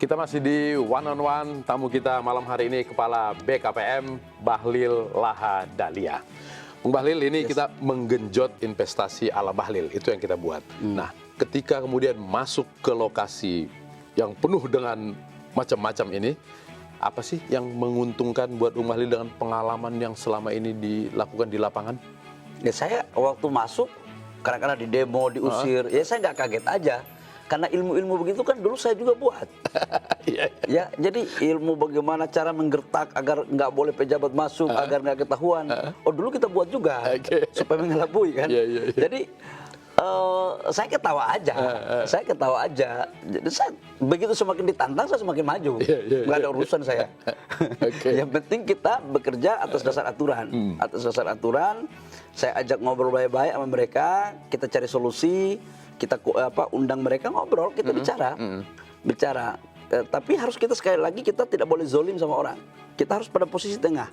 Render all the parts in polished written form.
Kita masih di One on One. Tamu kita malam hari ini Kepala BKPM Bahlil Lahadalia. Bung Bahlil, ini kita menggenjot investasi ala Bahlil, itu yang kita buat. Nah, ketika kemudian masuk ke lokasi yang penuh dengan macam-macam ini, apa sih yang menguntungkan buat Bung Bahlil dengan pengalaman yang selama ini dilakukan di lapangan? Ya saya waktu masuk, kadang-kadang di demo, diusir, ya saya nggak kaget aja. Karena ilmu-ilmu begitu kan dulu saya juga buat. Ya, jadi ilmu bagaimana cara menggertak agar nggak boleh pejabat masuk, agar nggak ketahuan. Oh dulu kita buat juga, supaya mengelabui kan. Jadi saya ketawa aja, Jadi saya begitu semakin ditantang saya semakin maju, nggak ada urusan saya. Yang penting kita bekerja atas dasar aturan, Saya ajak ngobrol baik-baik sama mereka, kita cari solusi. Kita undang mereka ngobrol, kita bicara. Tapi harus kita sekali lagi kita tidak boleh zolim sama orang. Kita harus pada posisi tengah.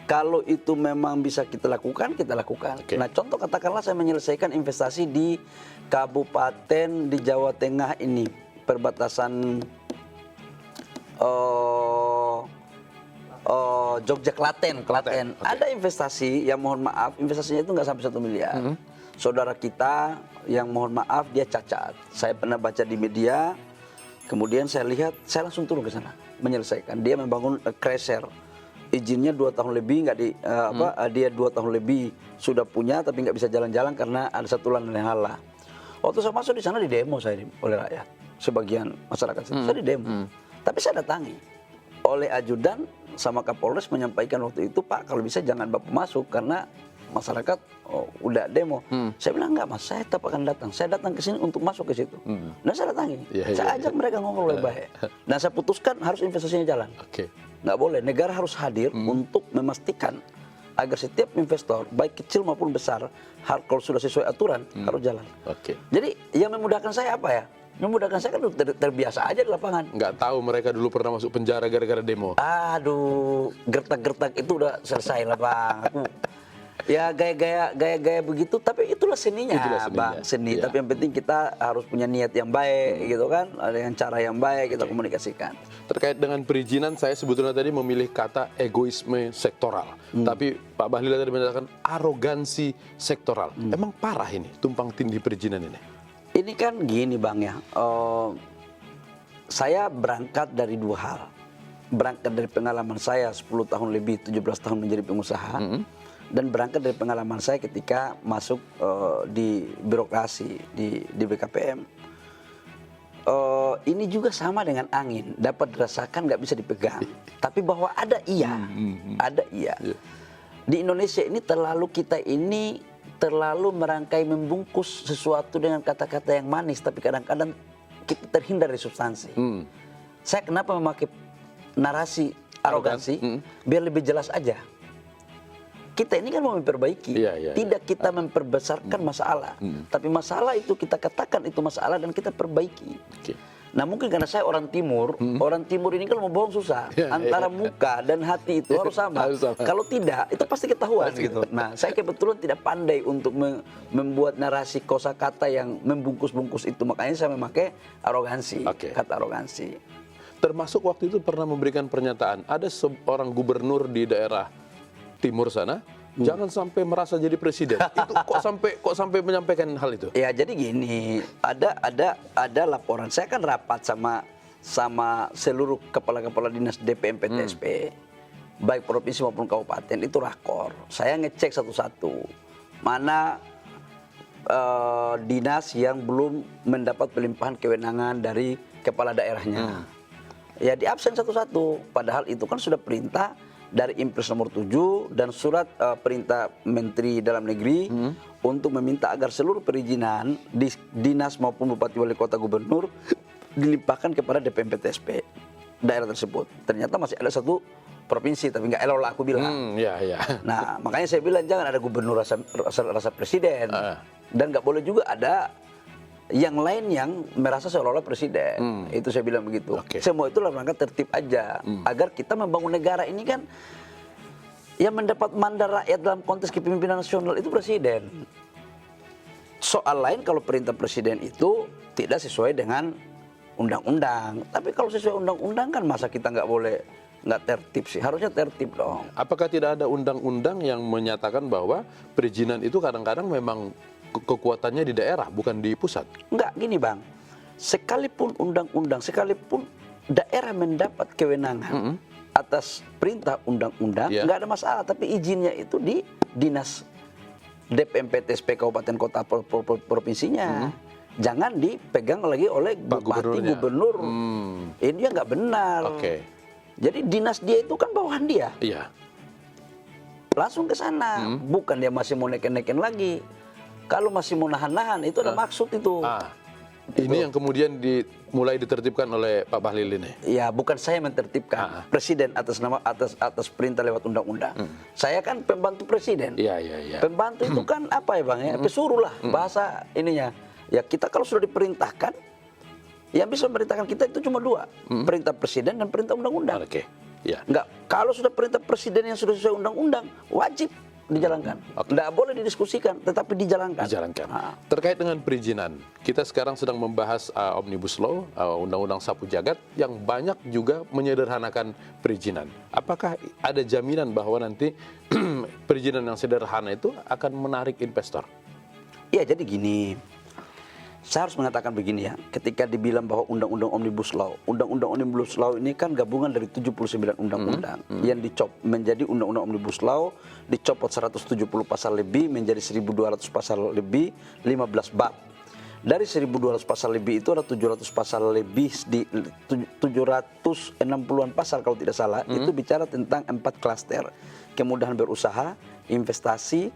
Kalau itu memang bisa kita lakukan, kita lakukan. Nah contoh katakanlah saya menyelesaikan investasi di kabupaten di Jawa Tengah ini, perbatasan Jogja Klaten. Ada investasi yang mohon maaf, investasinya itu nggak sampai 1 miliar. Saudara kita yang mohon maaf dia cacat. Saya pernah baca di media, kemudian saya lihat, saya langsung turun ke sana menyelesaikan. Dia membangun crasher, izinnya 2 tahun lebih nggak dia 2 tahun lebih sudah punya tapi nggak bisa jalan-jalan karena ada satu landasan yang halah. Waktu saya masuk di sana di demo saya oleh rakyat, sebagian masyarakat saya di demo. Tapi saya datangi oleh ajudan sama Kapolres menyampaikan waktu itu, Pak kalau bisa jangan Bapak masuk karena masyarakat udah demo. Saya bilang enggak mas, saya tetap akan datang. Saya datang ke sini untuk masuk ke situ. Dan saya datangi. Saya ajak mereka ngobrol baik. Dan saya putuskan harus investasinya jalan. Nggak boleh. Negara harus hadir untuk memastikan agar setiap investor, baik kecil maupun besar, kalau sudah sesuai aturan harus jalan. Jadi yang memudahkan saya apa ya? Memudahkan saya kan terbiasa aja di lapangan. Nggak tahu mereka dulu pernah masuk penjara gara-gara demo. Aduh, gertak-gertak itu udah selesai lah bang. Ya gaya-gaya begitu, tapi itulah seninya, Bang, seni. Tapi yang penting kita harus punya niat yang baik, gitu kan, dengan cara yang baik kita komunikasikan. Terkait dengan perizinan, saya sebetulnya tadi memilih kata egoisme sektoral, tapi Pak Bahlil tadi menyatakan arogansi sektoral. Emang parah ini tumpang tindih perizinan ini? Ini kan gini Bang ya, saya berangkat dari 2 hal. Berangkat dari pengalaman saya 10 tahun lebih, 17 tahun menjadi pengusaha. Dan berangkat dari pengalaman saya ketika masuk di birokrasi di BKPM. Ini juga sama dengan angin, dapat dirasakan nggak bisa dipegang. Tapi bahwa ada iya. Di Indonesia ini kita terlalu merangkai membungkus sesuatu dengan kata-kata yang manis, tapi kadang-kadang kita terhindar dari substansi. Saya kenapa memakai narasi arogansi? Biar lebih jelas aja. Kita ini kan mau memperbaiki, tidak kita memperbesarkan masalah, tapi masalah itu kita katakan itu masalah dan kita perbaiki. Nah mungkin karena saya orang timur ini kan mau bohong susah, antara muka dan hati itu harus sama. Kalau tidak, itu pasti ketahuan gitu. Nah saya kebetulan tidak pandai untuk membuat narasi kosakata yang membungkus-bungkus itu, makanya saya memakai arogansi, kata arogansi. Termasuk waktu itu pernah memberikan pernyataan, ada seorang gubernur di daerah timur sana, jangan sampai merasa jadi presiden. Itu kok sampai menyampaikan hal itu? Ya jadi gini, ada laporan. Saya kan rapat sama seluruh kepala-kepala dinas DPM PTSP, baik provinsi maupun kabupaten, itu rakor. Saya ngecek satu-satu mana dinas yang belum mendapat pelimpahan kewenangan dari kepala daerahnya. Ya di absen satu-satu. Padahal itu kan sudah perintah dari Impres nomor 7 dan surat perintah Menteri Dalam Negeri untuk meminta agar seluruh perizinan di dinas maupun bupati wali kota gubernur dilimpahkan kepada DPM PTSP daerah tersebut. Ternyata masih ada 1 provinsi, tapi nggak elok lah aku bilang. Nah makanya saya bilang jangan ada gubernur rasa presiden, dan nggak boleh juga ada yang lain yang merasa seolah-olah presiden. Itu saya bilang begitu. Semua itu dalam rangka tertib aja, agar kita membangun negara ini kan yang mendapat mandat rakyat dalam konteks kepemimpinan nasional itu presiden. Soal lain kalau perintah presiden itu tidak sesuai dengan undang-undang. Tapi kalau sesuai undang-undang kan masa kita nggak tertib sih? Harusnya tertib dong. Apakah tidak ada undang-undang yang menyatakan bahwa perizinan itu kadang-kadang memang kekuatannya di daerah, bukan di pusat? Enggak, gini Bang. Sekalipun undang-undang, sekalipun daerah mendapat kewenangan atas perintah undang-undang, nggak ada masalah. Tapi izinnya itu di dinas DPMPTSP Kabupaten Kota provinsinya. Jangan dipegang lagi oleh bupati, gubernur. Ini dia nggak benar. Jadi dinas dia itu kan bawahan dia. Iya. Langsung ke sana. Bukan dia masih mau neken-neken lagi. Kalau masih mau nahan-nahan, itu ada maksud itu. Ini yang kemudian mulai ditertibkan oleh Pak Bahlil ini. Ya, bukan saya mentertibkan. Presiden atas perintah lewat undang-undang. Saya kan pembantu presiden. Iya. Pembantu itu kan apa ya Bang ya? Pesuruh lah bahasa ininya. Ya kita kalau sudah diperintahkan, yang bisa memerintahkan kita itu cuma dua, perintah presiden dan perintah undang-undang. Ya. Enggak, kalau sudah perintah presiden yang sudah sesuai undang-undang, wajib dijalankan. Enggak boleh didiskusikan, tetapi dijalankan. Terkait dengan perizinan, kita sekarang sedang membahas Omnibus Law, Undang-Undang Sapu Jagat, yang banyak juga menyederhanakan perizinan. Apakah ada jaminan bahwa nanti perizinan yang sederhana itu akan menarik investor? Iya, jadi gini. Saya harus mengatakan begini ya, ketika dibilang bahwa Undang-Undang Omnibus Law, Undang-Undang Omnibus Law ini kan gabungan dari 79 undang-undang yang menjadi Undang-Undang Omnibus Law, dicopot 170 pasal lebih menjadi 1.200 pasal lebih, 15 bab. Dari 1.200 pasal lebih itu ada 700 pasal lebih, di 760-an pasal kalau tidak salah, itu bicara tentang 4 klaster. Kemudahan berusaha, investasi,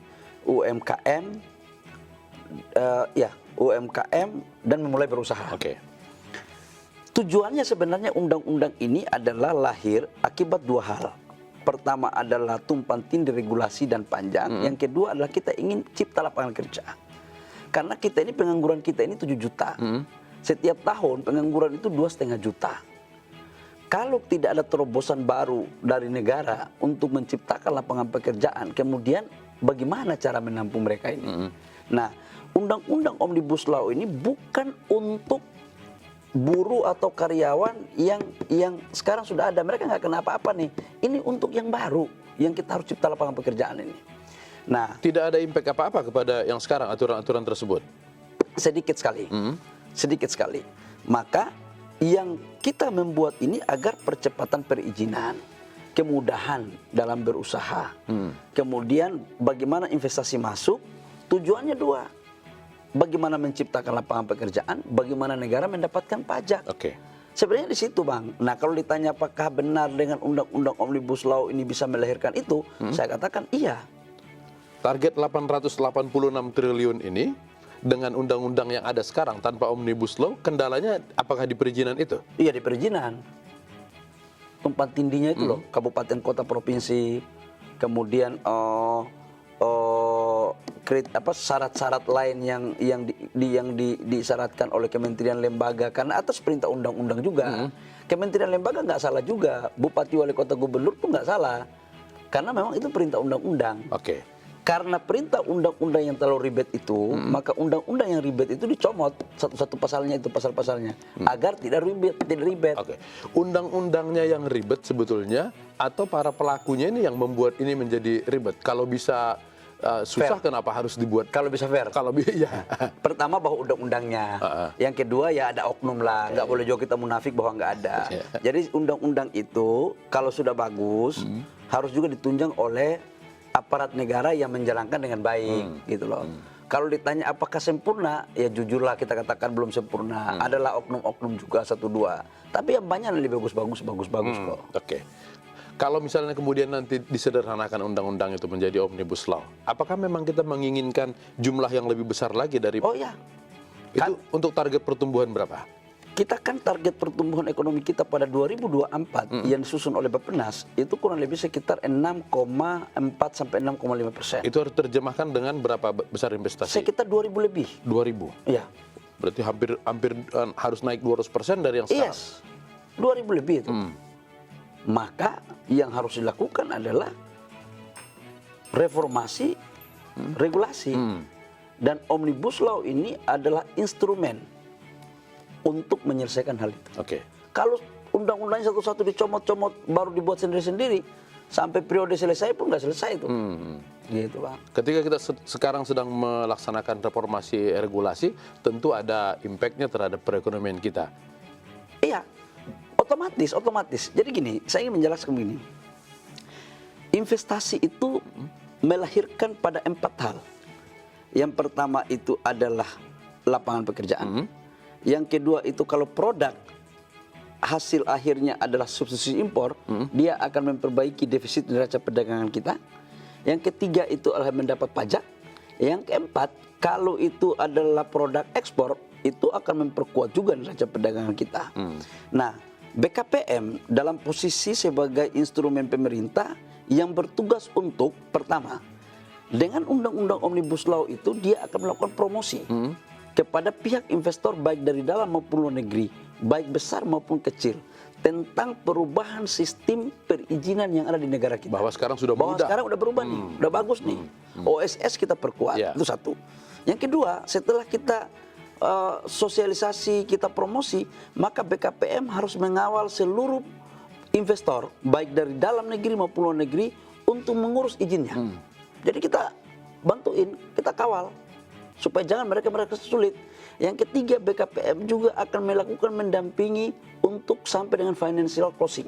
UMKM, UMKM dan memulai berusaha. Tujuannya sebenarnya undang-undang ini adalah lahir akibat dua hal. Pertama adalah tumpang tindih regulasi dan panjang. Yang kedua adalah kita ingin cipta lapangan kerja. Karena kita ini pengangguran kita ini 7 juta. Setiap tahun pengangguran itu 2,5 juta. Kalau tidak ada terobosan baru dari negara untuk menciptakan lapangan pekerjaan, kemudian bagaimana cara menampung mereka ini? Nah, Undang-Undang Omnibus Law ini bukan untuk buruh atau karyawan yang sekarang sudah ada. Mereka nggak kena apa-apa nih. Ini untuk yang baru, yang kita harus cipta lapangan pekerjaan ini. Nah, tidak ada impact apa-apa kepada yang sekarang aturan-aturan tersebut? Sedikit sekali. Sedikit sekali. Maka yang kita membuat ini agar percepatan perizinan, kemudahan dalam berusaha, kemudian bagaimana investasi masuk, tujuannya dua. Bagaimana menciptakan lapangan pekerjaan, bagaimana negara mendapatkan pajak. Sebenarnya di situ Bang. Nah kalau ditanya apakah benar dengan Undang-Undang Omnibus Law ini bisa melahirkan itu, saya katakan iya. Target 886 triliun ini dengan undang-undang yang ada sekarang tanpa Omnibus Law, kendalanya apakah di perizinan itu? Iya, di perizinan. Tumpang tindihnya itu loh, kabupaten, kota, provinsi, kemudian syarat-syarat lain yang disyaratkan oleh kementerian lembaga karena atas perintah undang-undang juga. Kementerian lembaga nggak salah juga, bupati, wali kota, gubernur pun nggak salah karena memang itu perintah undang-undang. Karena perintah undang-undang yang terlalu ribet itu, maka undang-undang yang ribet itu dicomot satu-satu pasalnya itu pasal-pasalnya agar tidak ribet. Undang-undangnya yang ribet sebetulnya atau para pelakunya ini yang membuat ini menjadi ribet? Kalau bisa susah fair. Kenapa harus dibuat? Kalau bisa fair. Ya. Pertama bahwa undang-undangnya. Yang kedua ya ada oknum lah. Nggak boleh juga kita munafik bahwa nggak ada. Jadi undang-undang itu kalau sudah bagus harus juga ditunjang oleh aparat negara yang menjalankan dengan baik gitu loh. Kalau ditanya apakah sempurna, ya jujurlah kita katakan belum sempurna. Adalah oknum-oknum juga 1-2. Tapi yang banyak yang lebih bagus kok. Kalau misalnya kemudian nanti disederhanakan undang-undang itu menjadi Omnibus Law, apakah memang kita menginginkan jumlah yang lebih besar lagi dari? Oh ya. Itu untuk target pertumbuhan berapa? Kita kan target pertumbuhan ekonomi kita pada 2024 yang disusun oleh Bappenas itu kurang lebih sekitar 6,4 sampai 6,5%. Itu harus terjemahkan dengan berapa besar investasi? Sekitar 2.000 lebih. 2.000? Iya. Berarti hampir harus naik 200% dari yang sekarang? Yes. 2.000 lebih itu. Maka yang harus dilakukan adalah reformasi regulasi. Dan Omnibus Law ini adalah instrumen untuk menyelesaikan hal itu. Oke. Kalau undang-undangnya satu-satu dicomot-comot baru dibuat sendiri-sendiri, sampai periode selesai pun nggak selesai itu. Gitu Bang. Ketika kita sekarang sedang melaksanakan reformasi regulasi, tentu ada impact-nya terhadap perekonomian kita. Iya, otomatis. Jadi gini, saya ingin menjelaskan begini. Investasi itu melahirkan pada 4 hal. Yang pertama itu adalah lapangan pekerjaan. Yang kedua itu kalau produk hasil akhirnya adalah substitusi impor, dia akan memperbaiki defisit neraca perdagangan kita. Yang ketiga itu adalah mendapat pajak. Yang keempat, kalau itu adalah produk ekspor, itu akan memperkuat juga neraca perdagangan kita. Nah, BKPM dalam posisi sebagai instrumen pemerintah yang bertugas untuk, pertama, dengan Undang-Undang Omnibus Law itu dia akan melakukan promosi kepada pihak investor baik dari dalam maupun luar negeri, baik besar maupun kecil, tentang perubahan sistem perizinan yang ada di negara kita. Bahwa sekarang sudah Bahwa mudah. sekarang udah berubah nih, udah bagus nih. OSS kita perkuat, itu satu. Yang kedua, setelah kita sosialisasi, kita promosi, maka BKPM harus mengawal seluruh investor, baik dari dalam negeri maupun luar negeri, untuk mengurus izinnya. Jadi kita bantuin, kita kawal, supaya jangan mereka sulit. Yang ketiga, BKPM juga akan melakukan mendampingi untuk sampai dengan financial closing.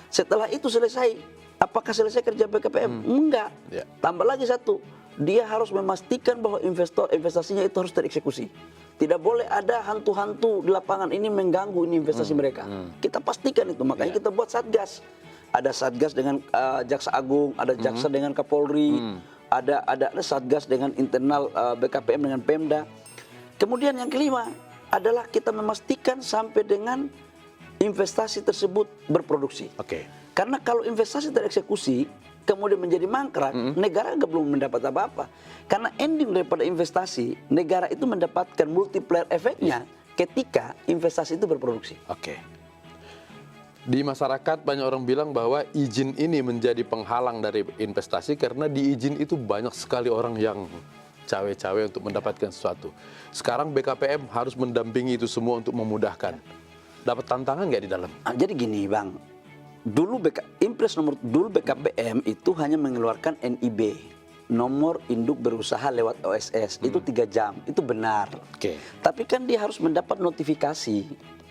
Setelah itu selesai, apakah selesai kerja BKPM? Enggak. Tambah lagi satu, dia harus memastikan bahwa investasinya itu harus tereksekusi. Tidak boleh ada hantu-hantu di lapangan ini mengganggu ini investasi mereka. Kita pastikan itu, makanya kita buat satgas. Ada satgas dengan Jaksa Agung, ada Jaksa dengan Kapolri, ada satgas dengan internal BKPM dengan Pemda. Kemudian yang kelima adalah kita memastikan sampai dengan investasi tersebut berproduksi. Karena kalau investasi tereksekusi kemudian menjadi mangkrak, negara belum mendapat apa-apa. Karena ending daripada investasi, negara itu mendapatkan multiplier efeknya ketika investasi itu berproduksi. Di masyarakat banyak orang bilang bahwa izin ini menjadi penghalang dari investasi karena di izin itu banyak sekali orang yang cawe-cawe untuk mendapatkan sesuatu. Sekarang BKPM harus mendampingi itu semua untuk memudahkan. Dapat tantangan nggak di dalam? Jadi gini Bang, dulu BKPM itu hanya mengeluarkan NIB, nomor induk berusaha lewat OSS, itu 3 jam, itu benar. Tapi kan dia harus mendapat notifikasi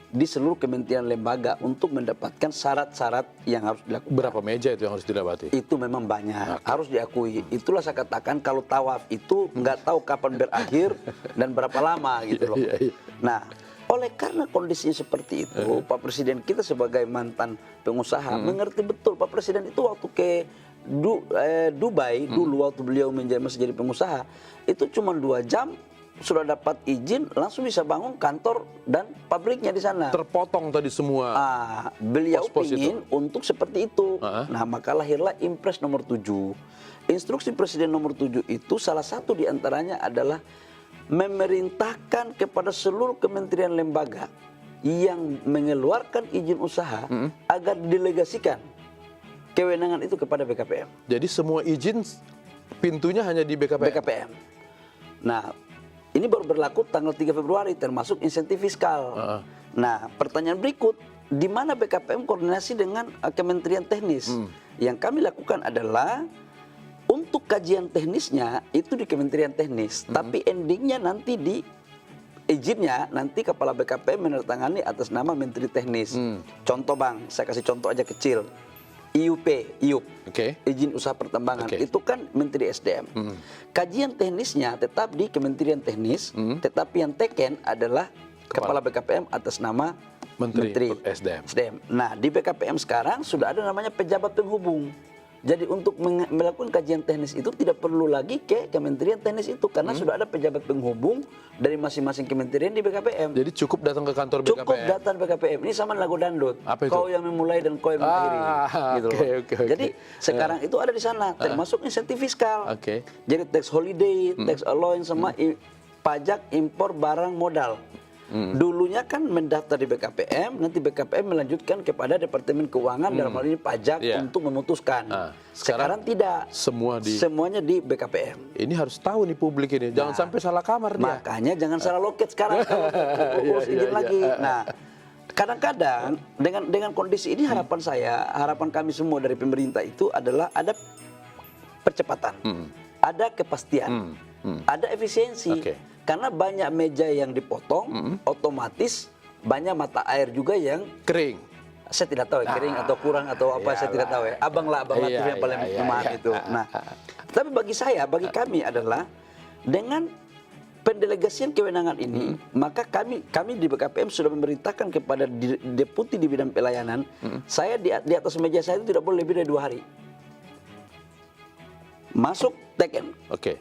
di seluruh kementerian lembaga untuk mendapatkan syarat-syarat yang harus dilakukan. Berapa meja itu yang harus didapati? Itu memang banyak, harus diakui. Itulah saya katakan kalau tawaf itu nggak tahu kapan berakhir dan berapa lama gitu loh. Nah, oleh karena kondisinya seperti itu, Pak Presiden kita sebagai mantan pengusaha mengerti betul. Pak Presiden itu waktu ke Dubai dulu waktu beliau masih jadi pengusaha, itu cuma 2 jam sudah dapat izin, langsung bisa bangun kantor dan pabriknya di sana. Terpotong tadi semua. Beliau ingin untuk seperti itu. Nah, maka lahirlah Impres nomor 7. Instruksi Presiden nomor 7 itu salah satu diantaranya adalah memerintahkan kepada seluruh kementerian lembaga yang mengeluarkan izin usaha agar didelegasikan kewenangan itu kepada BKPM. Jadi semua izin pintunya hanya di BKPM? Nah, ini baru berlaku tanggal 3 Februari termasuk insentif fiskal. Nah, pertanyaan berikut, di mana BKPM koordinasi dengan Kementerian Teknis? Yang kami lakukan adalah untuk kajian teknisnya itu di Kementerian Teknis, tapi endingnya nanti di izinnya nanti Kepala BKPM menandatangani atas nama Menteri Teknis. Contoh Bang, saya kasih contoh aja kecil. IUP, izin usaha pertambangan, itu kan Menteri SDM. Kajian teknisnya tetap di Kementerian Teknis, tetapi yang teken adalah Kepala BKPM atas nama Menteri SDM. Nah, di BKPM sekarang sudah ada namanya pejabat penghubung. Jadi untuk melakukan kajian teknis itu tidak perlu lagi ke Kementerian Teknis itu karena sudah ada pejabat penghubung dari masing-masing kementerian di BKPM. Jadi cukup datang ke kantor BKPM. Cukup datang BKPM. Ini sama lagu dangdut. Kau yang memulai dan kau yang mengakhiri. Gitu loh. Jadi sekarang itu ada di sana termasuk insentif fiskal. Jadi tax holiday, tax allowance sama pajak impor barang modal. Dulunya kan mendaftar di BKPM, nanti BKPM melanjutkan kepada Departemen Keuangan dalam hal ini pajak untuk memutuskan. Sekarang tidak. Semuanya di BKPM. Ini harus tahu nih publik ini, jangan sampai salah kamar dia. Makanya jangan salah loket sekarang kalau urus izin lagi. Nah, kadang-kadang dengan kondisi ini harapan kami semua dari pemerintah itu adalah ada percepatan, ada kepastian, ada efisiensi. Karena banyak meja yang dipotong, otomatis banyak mata air juga yang kering. Saya tidak tahu kering atau kurang atau apa, saya tidak tahu ya. Abang Latif yang paling pemahaman itu. Nah, tapi bagi kami adalah dengan pendelegasian kewenangan ini, maka kami di BKPM sudah memerintahkan kepada deputi di bidang pelayanan, saya di atas meja saya itu tidak boleh lebih dari 2 hari. Masuk teken.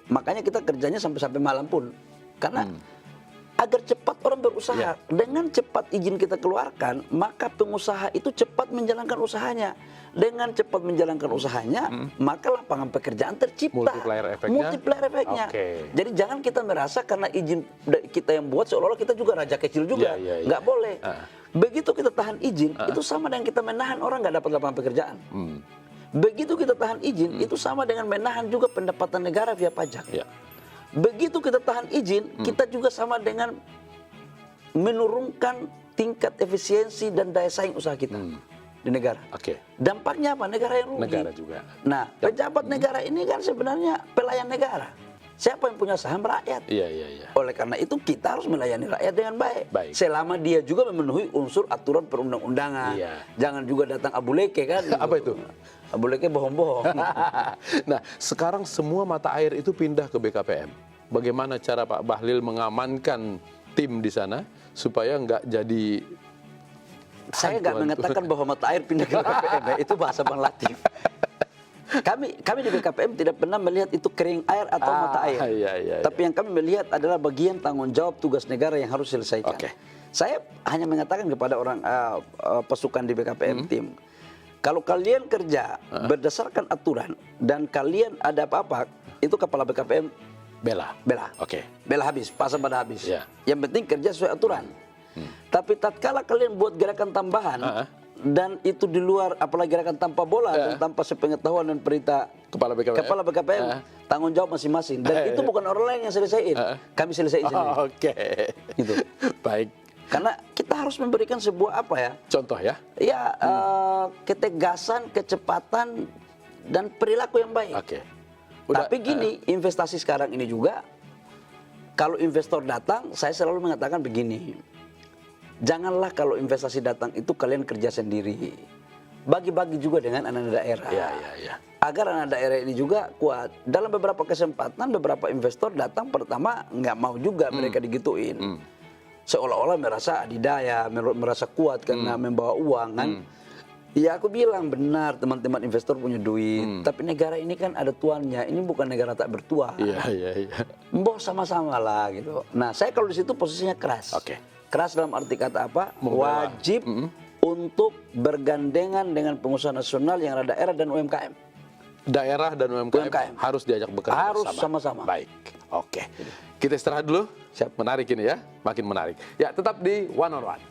Makanya kita kerjanya sampai malam pun. Karena agar cepat orang berusaha, dengan cepat izin kita keluarkan, maka pengusaha itu cepat menjalankan usahanya. Dengan cepat menjalankan usahanya, maka lapangan pekerjaan tercipta. Multiplier efeknya. Jadi jangan kita merasa karena izin kita yang buat seolah-olah kita juga raja kecil juga. Nggak boleh. Begitu kita tahan izin, itu sama dengan kita menahan orang nggak dapat lapangan pekerjaan. Begitu kita tahan izin, itu sama dengan menahan juga pendapatan negara via pajak. Begitu kita tahan izin, kita juga sama dengan menurunkan tingkat efisiensi dan daya saing usaha kita di negara. Dampaknya apa? Negara yang rugi. Negara juga. Nah, pejabat negara ini kan sebenarnya pelayan negara. Siapa yang punya saham? Rakyat. Oleh karena itu kita harus melayani rakyat dengan baik. Selama dia juga memenuhi unsur aturan perundang-undangan. Jangan juga datang abuleke kan. Apa itu? Abuleke bohong-bohong. Nah, sekarang semua mata air itu pindah ke BKPM. Bagaimana cara Pak Bahlil mengamankan tim di sana supaya nggak jadi... Saya nggak mengatakan bahwa mata air pindah ke BKPM, itu bahasa Bang Latif. Kami di BKPM tidak pernah melihat itu kering air atau mata air. Tapi yang kami melihat adalah bagian tanggung jawab tugas negara yang harus diselesaikan. Saya hanya mengatakan kepada orang pasukan di BKPM tim, kalau kalian kerja berdasarkan aturan dan kalian ada apa-apa, itu kepala BKPM bela. Bela habis, pasang pada habis. Yang penting kerja sesuai aturan. Tapi tatkala kalian buat gerakan tambahan dan itu di luar, apalagi gerakan tanpa bola dan tanpa sepengetahuan dan perintah kepala BKPM, tanggung jawab masing-masing. Dan itu bukan orang lain yang selesaiin, kami selesaiin sendiri. Gitu. Baik. Karena kita harus memberikan sebuah apa ya? Contoh ya? Ya, ketegasan, kecepatan, dan perilaku yang baik. Tapi gini, investasi sekarang ini juga, kalau investor datang, saya selalu mengatakan begini, janganlah kalau investasi datang itu kalian kerja sendiri. Bagi-bagi juga dengan anak daerah. Agar anak daerah ini juga kuat. Dalam beberapa kesempatan, beberapa investor datang pertama nggak mau juga mereka digituin. Seolah-olah merasa adidaya, merasa kuat karena membawa uang kan. Ya aku bilang benar teman-teman investor punya duit, tapi negara ini kan ada tuannya. Ini bukan negara tak bertuan. Mbok sama-sama lah gitu. Nah, saya kalau di situ posisinya keras. Keras dalam arti kata apa? Wajib untuk bergandengan dengan pengusaha nasional yang ada daerah dan UMKM. Daerah dan UMKM harus diajak bekerja harus sama-sama. Baik. Kita istirahat dulu. Menarik ini ya, makin menarik. Ya, tetap di One on One.